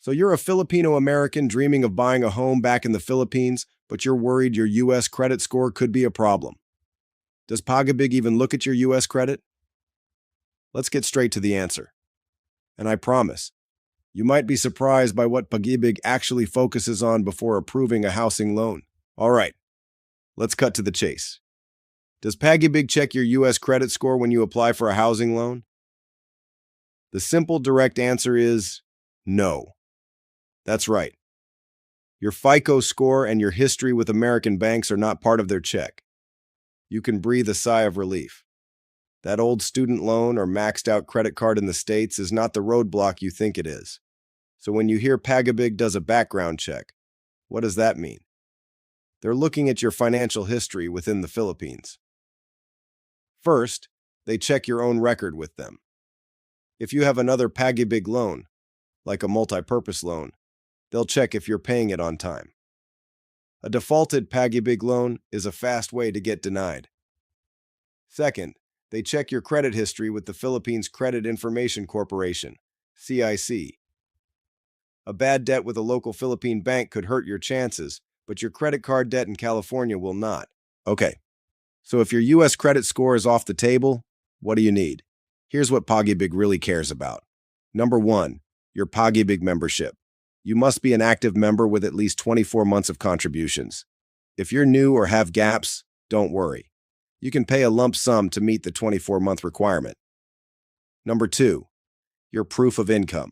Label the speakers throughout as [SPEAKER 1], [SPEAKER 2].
[SPEAKER 1] So you're a Filipino American dreaming of buying a home back in the Philippines, but you're worried your U.S. credit score could be a problem. Does Pagibig even look at your U.S. credit? Let's get straight to the answer. And I promise, you might be surprised by what Pagibig actually focuses on before approving a housing loan. All right, let's cut to the chase. Does Pagibig check your U.S. credit score when you apply for a housing loan? The simple, direct answer is no. That's right. Your FICO score and your history with American banks are not part of their check. You can breathe a sigh of relief. That old student loan or maxed out credit card in the States is not the roadblock you think it is. So when you hear Pagibig does a background check, what does that mean? They're looking at your financial history within the Philippines. First, they check your own record with them. If you have another Pagibig loan, like a multi-purpose loan, they'll check if you're paying it on time. A defaulted Pagibig loan is a fast way to get denied. Second, they check your credit history with the Philippines Credit Information Corporation, 𝐔𝐈𝐍𝐿. A bad debt with a local Philippine bank could hurt your chances, but your credit card debt in California will not. Okay, so if your U.S. credit score is off the table, what do you need? Here's what Pagibig really cares about. Number 1, your Pagibig membership. You must be an active member with at least 24 months of contributions. If you're new or have gaps, don't worry. You can pay a lump sum to meet the 24-month requirement. Number 2, your proof of income.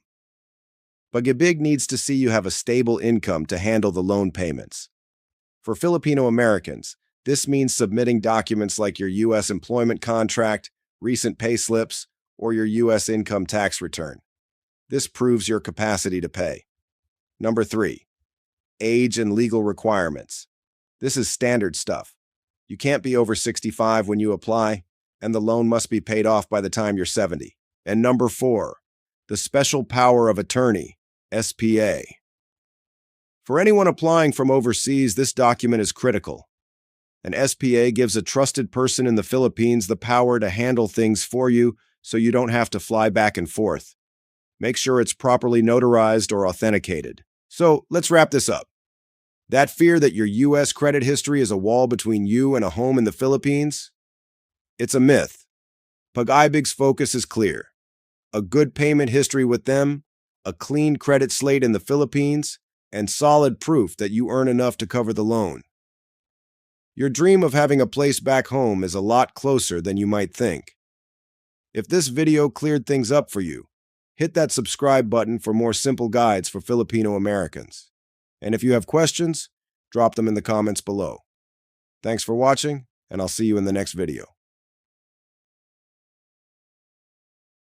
[SPEAKER 1] Pagibig needs to see you have a stable income to handle the loan payments. For Filipino Americans, this means submitting documents like your U.S. employment contract, recent pay slips, or your U.S. income tax return. This proves your capacity to pay. Number 3, age and legal requirements. This is standard stuff. You can't be over 65 when you apply, and the loan must be paid off by the time you're 70. And number 4, the special power of attorney, SPA. For anyone applying from overseas, this document is critical. An SPA gives a trusted person in the Philippines the power to handle things for you so you don't have to fly back and forth. Make sure it's properly notarized or authenticated. So let's wrap this up. That fear that your U.S. credit history is a wall between you and a home in the Philippines? It's a myth. Pagibig's focus is clear. A good payment history with them, a clean credit slate in the Philippines, and solid proof that you earn enough to cover the loan. Your dream of having a place back home is a lot closer than you might think. If this video cleared things up for you, hit that subscribe button for more simple guides for Filipino Americans. And if you have questions, drop them in the comments below. Thanks for watching, and I'll see you in the next video.